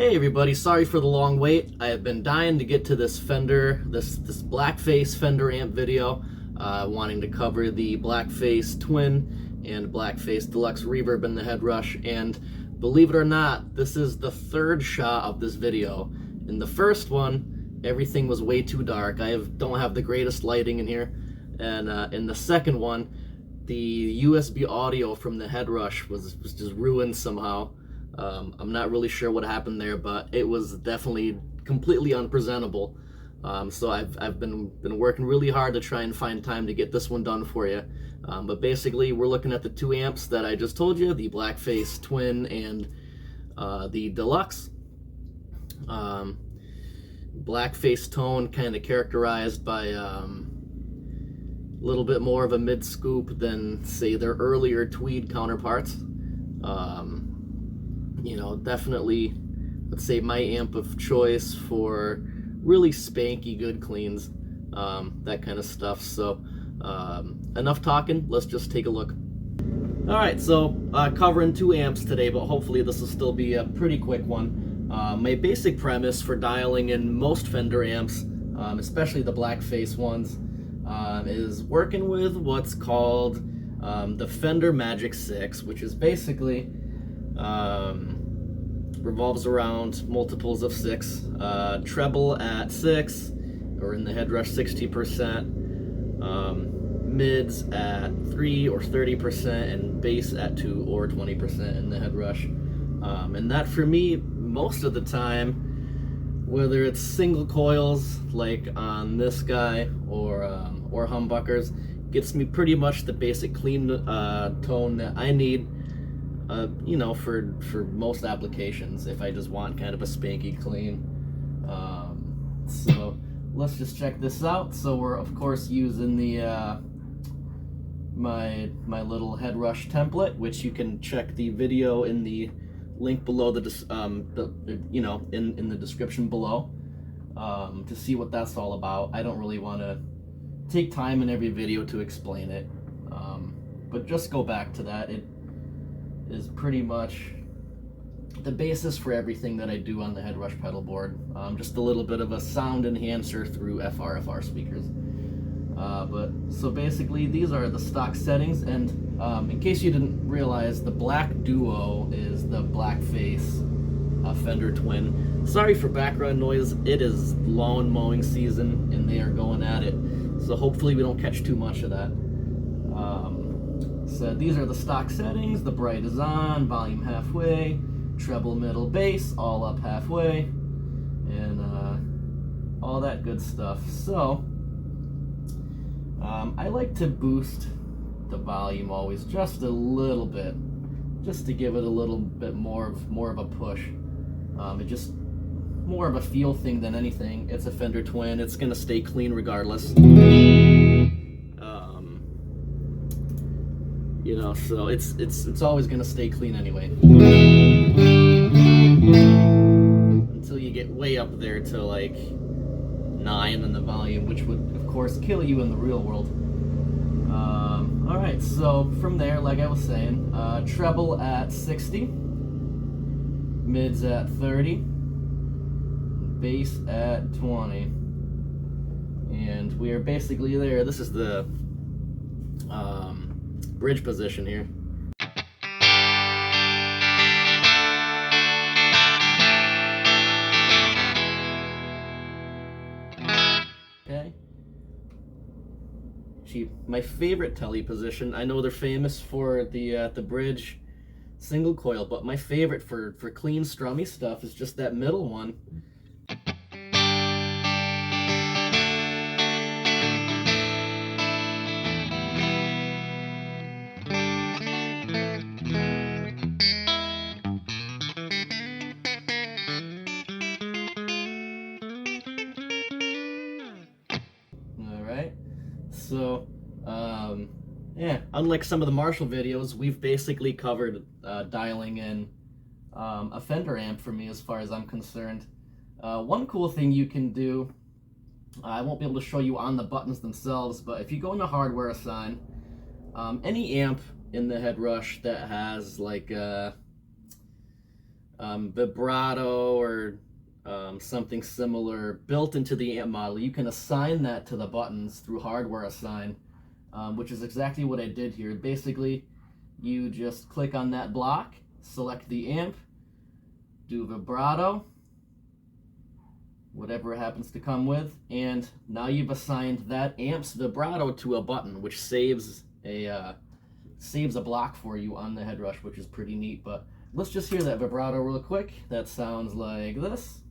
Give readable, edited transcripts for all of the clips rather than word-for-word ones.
Hey everybody, sorry for the long wait. I have been dying to get to this Fender, this Blackface Fender amp video, wanting to cover the Blackface Twin and Blackface Deluxe reverb in the Headrush, and believe it or not, this is the third shot of this video. In the first one, everything was way too dark. Don't have the greatest lighting in here, and in the second one, the USB audio from the Headrush was just ruined somehow. I'm not really sure what happened there, but it was definitely completely unpresentable. So I've been working really hard to try and find time to get this one done for you. But basically, we're looking at the two amps that I just told you, the Blackface Twin and the Deluxe. Blackface tone kind of characterized by a little bit more of a mid-scoop than, say, their earlier tweed counterparts. You know, definitely, let's say, my amp of choice for really spanky good cleans, that kind of stuff. So enough talking, let's just take a look. Alright, so covering two amps today, but hopefully this will still be a pretty quick one. My basic premise for dialing in most Fender amps, especially the Blackface ones, is working with what's called the Fender Magic 6, which is basically revolves around multiples of 6, treble at 6, or in the Headrush 60%, mids at 3 or 30%, and bass at 2 or 20% in the Headrush. And that, for me, most of the time, whether it's single coils like on this guy or humbuckers, gets me pretty much the basic clean tone that I need. You know, for most applications, if I just want kind of a spanky clean. So let's just check this out. So we're of course using the my little Headrush template, which you can check the video in the link below in the description below, to see what that's all about. I don't really want to take time in every video to explain it, but just go back to that. It is pretty much the basis for everything that I do on the Headrush pedal board. Just a little bit of a sound enhancer through FR speakers. But so basically, these are the stock settings, and in case you didn't realize, the black duo is the Blackface Fender Twin. Sorry for background noise. It is lawn mowing season, and they are going at it. So hopefully we don't catch too much of that. So these are the stock settings. The bright is on, volume halfway, treble, middle, bass, all up halfway, and all that good stuff. So I like to boost the volume always just a little bit, just to give it a little bit more of a push. It just more of a feel thing than anything. It's a Fender Twin. It's gonna stay clean regardless. You know, so it's always gonna stay clean anyway. Until you get way up there to like 9 in the volume, which would of course kill you in the real world. Alright, so from there, like I was saying, treble at 60, mids at 30, bass at 20, and we are basically there. This is the bridge position here. Okay. Gee, my favorite telly position. I know they're famous for the bridge single coil, but my favorite for clean strummy stuff is just that middle one. So, yeah, unlike some of the Marshall videos, we've basically covered dialing in a Fender amp for me as far as I'm concerned. One cool thing you can do, I won't be able to show you on the buttons themselves, but if you go into hardware assign, any amp in the Headrush that has like vibrato or something similar built into the amp model, you can assign that to the buttons through hardware assign, which is exactly what I did here. Basically, you just click on that block, select the amp, do vibrato, whatever it happens to come with, and now you've assigned that amp's vibrato to a button, which saves a block for you on the Headrush, which is pretty neat. But let's just hear that vibrato real quick. That sounds like this.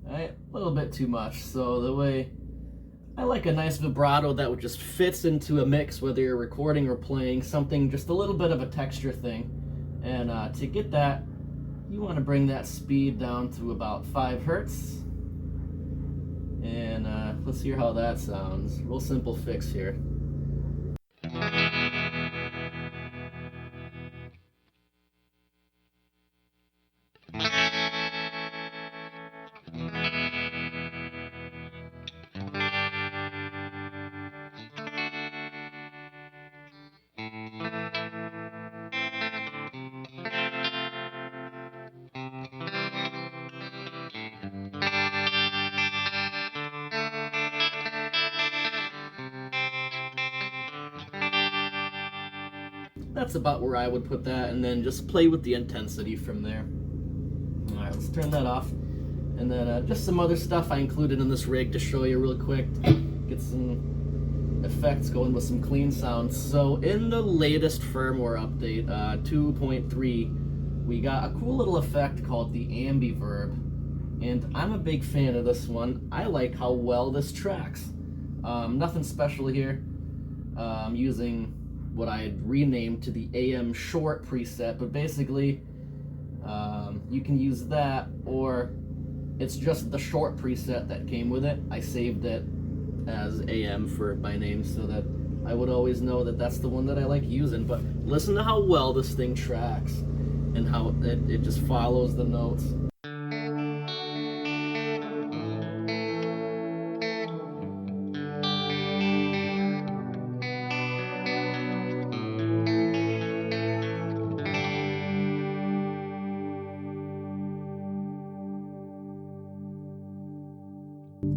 Alright, a little bit too much. So the way I like a nice vibrato that just fits into a mix, whether you're recording or playing, something just a little bit of a texture thing. And to get that, you want to bring that speed down to about 5 hertz. And let's hear how that sounds. Real simple fix here. That's about where I would put that, and then just play with the intensity from there. Alright, let's turn that off. And then just some other stuff I included in this rig to show you real quick. Get some effects going with some clean sounds. So in the latest firmware update, 2.3, we got a cool little effect called the verb. And I'm a big fan of this one. I like how well this tracks. Nothing special here. I'm using what I had renamed to the AM short preset, but basically you can use that, or it's just the short preset that came with it. I saved it as AM for my name so that I would always know that that's the one that I like using. But listen to how well this thing tracks and how it just follows the notes.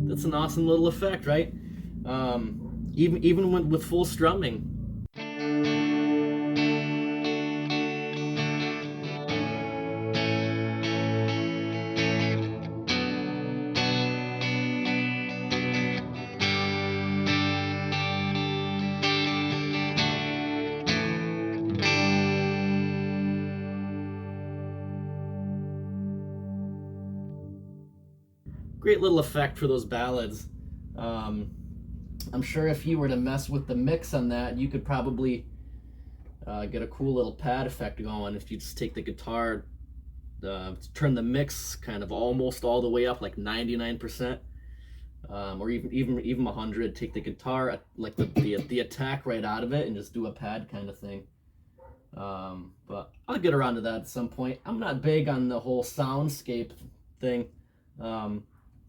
That's an awesome little effect, right? Even with full strumming. Great little effect for those ballads. I'm sure if you were to mess with the mix on that, you could probably get a cool little pad effect going if you just take the guitar, turn the mix kind of almost all the way up, like 99%, or even 100. Take the guitar, like the attack right out of it, and just do a pad kind of thing. But I'll get around to that at some point. I'm not big on the whole soundscape thing.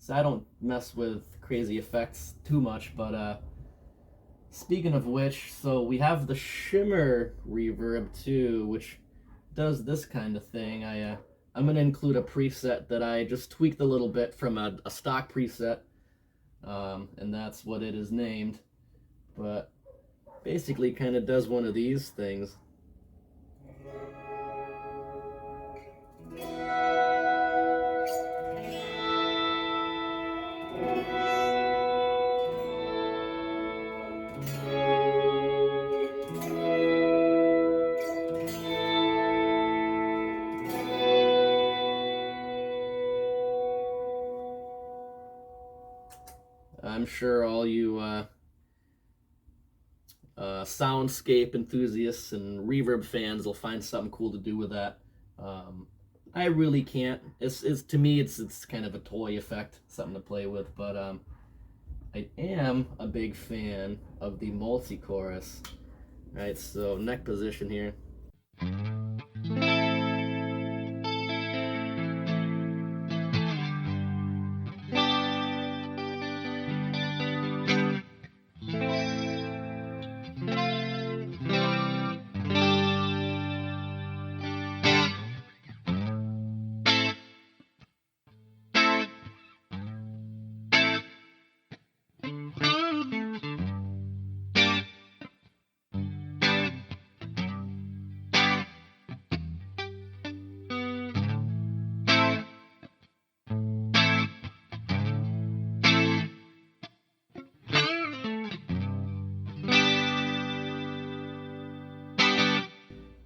So I don't mess with crazy effects too much, but speaking of which, so we have the Shimmer reverb too, which does this kind of thing. I'm gonna include a preset that I just tweaked a little bit from a stock preset, and that's what it is named. But basically, kind of does one of these things. I'm sure all you soundscape enthusiasts and reverb fans will find something cool to do with that. I really can't. It's to me it's kind of a toy effect, something to play with. But I am a big fan of the multi-chorus. Alright, so neck position here.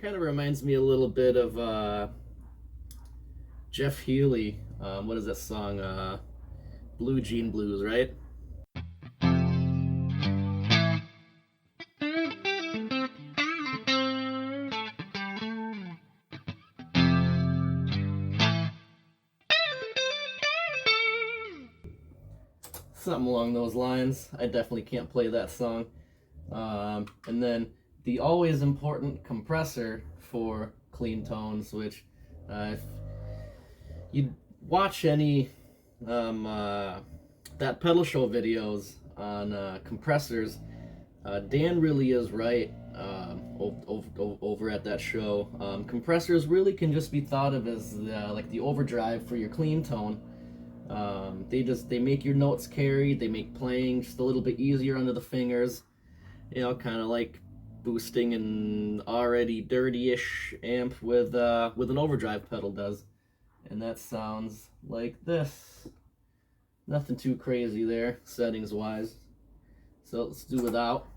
Kind of reminds me a little bit of Jeff Healey. What is that song? Blue Jean Blues, right? Something along those lines. I definitely can't play that song. And then the always important compressor for clean tones, which if you watch any that pedal show videos on compressors, Dan really is right over at that show. Compressors really can just be thought of as like the overdrive for your clean tone. They make your notes carry, they make playing just a little bit easier under the fingers, you know, kind of like boosting an already dirty-ish amp with an overdrive pedal does. And that sounds like this. Nothing too crazy there, settings wise. So let's do without.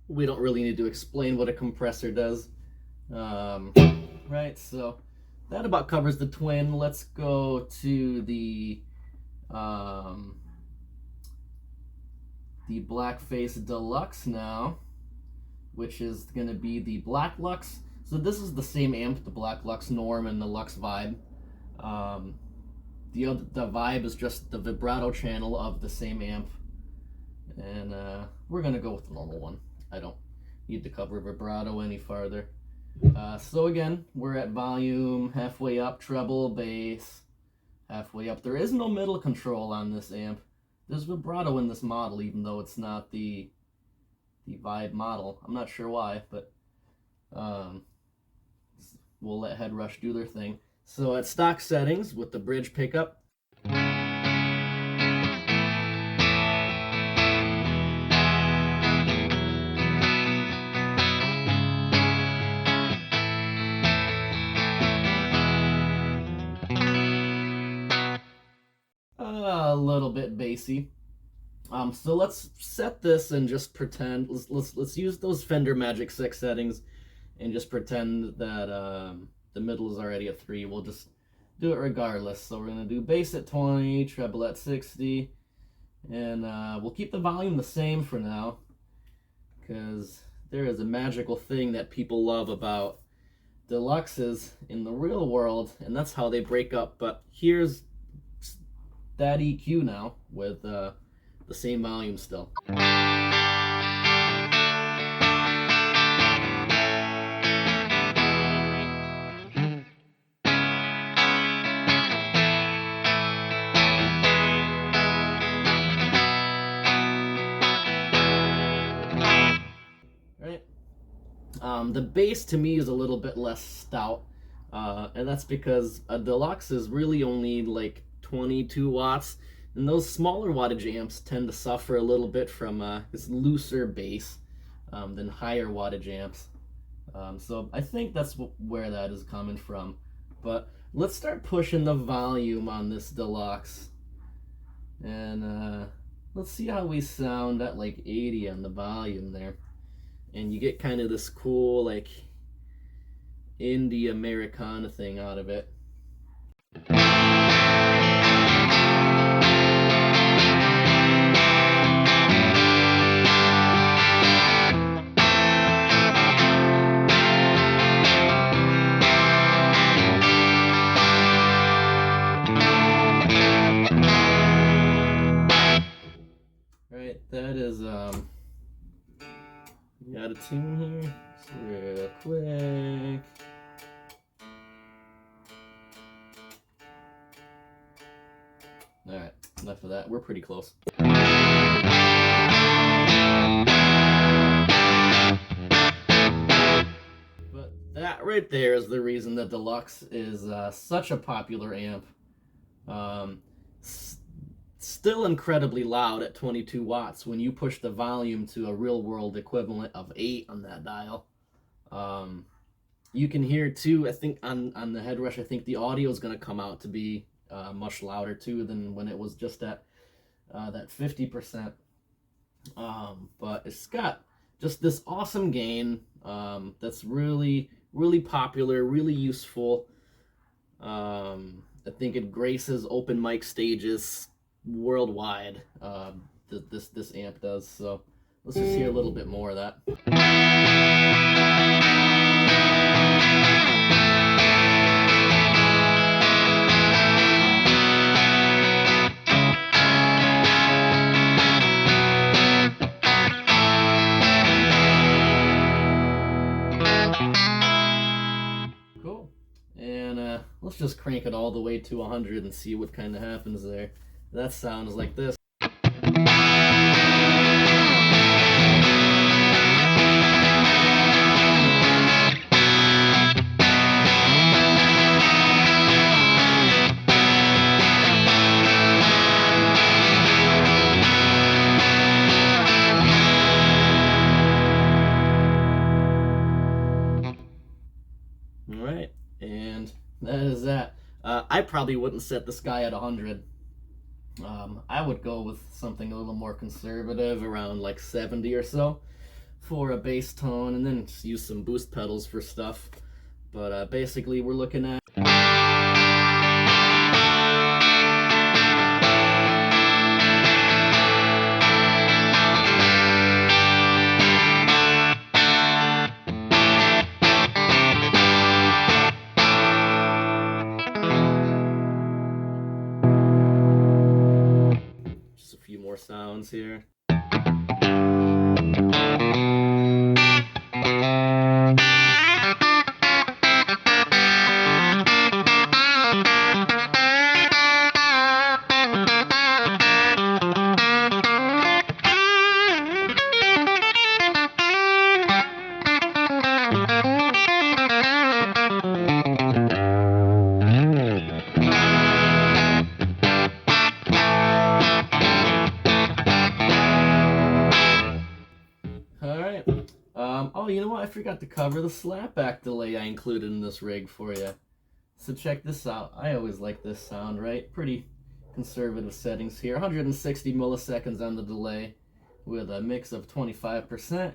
We don't really need to explain what a compressor does. Right, so that about covers the twin. Let's go to the Blackface Deluxe now, which is going to be the Black Lux. So this is the same amp, the Black Lux Norm and the Lux Vibe. The Vibe is just the vibrato channel of the same amp, and we're going to go with the normal one. I don't need to cover vibrato any farther. So again, we're at volume, halfway up, treble, bass, halfway up. There is no middle control on this amp. There's vibrato in this model, even though it's not the Vibe model. I'm not sure why, but we'll let Headrush do their thing. So at stock settings with the bridge pickup, a little bit bassy. So let's set this and just pretend. Let's use those Fender Magic 6 settings and just pretend that the middle is already at 3. We'll just do it regardless. So we're gonna do bass at 20, treble at 60, and we'll keep the volume the same for now, because there is a magical thing that people love about deluxes in the real world, and that's how they break up. But here's that EQ now with the same volume still. Right? The bass to me is a little bit less stout. And that's because a Deluxe is really only like 22 watts, and those smaller wattage amps tend to suffer a little bit from this looser bass than higher wattage amps. So I think that's where that is coming from. But let's start pushing the volume on this Deluxe, and let's see how we sound at like 80 on the volume there. And you get kind of this cool like indie Americana thing out of it. Right, that is got a tune here, just real quick. Alright, enough of that. We're pretty close. But that right there is the reason that Deluxe is such a popular amp. Still incredibly loud at 22 watts when you push the volume to a real world equivalent of 8 on that dial. You can hear too, I think on the Headrush, I think the audio is going to come out to be much louder too than when it was just at that 50%. But it's got just this awesome gain that's really, really popular, really useful. I think it graces open mic stages worldwide. This amp does. So let's just hear a little bit more of that. Cool. And let's just crank it all the way to 100 and see what kind of happens there. That sounds like this. All right, and that is that. I probably wouldn't set this guy at 100. I would go with something a little more conservative, around like 70 or so for a bass tone, and then just use some boost pedals for stuff. But basically we're looking at just a few more sounds here. Oh, you know what? I forgot to cover the slapback delay I included in this rig for you. So check this out. I always like this sound, right? Pretty conservative settings here. 160 milliseconds on the delay with a mix of 25%.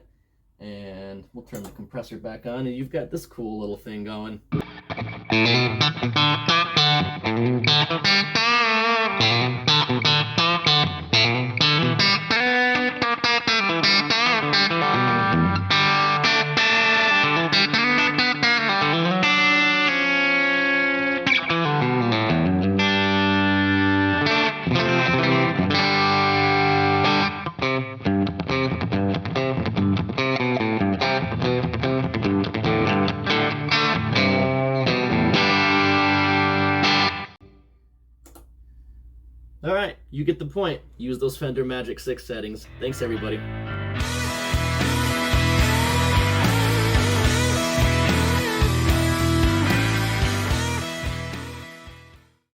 And we'll turn the compressor back on, and you've got this cool little thing going. Alright, you get the point. Use those Fender Magic 6 settings. Thanks, everybody.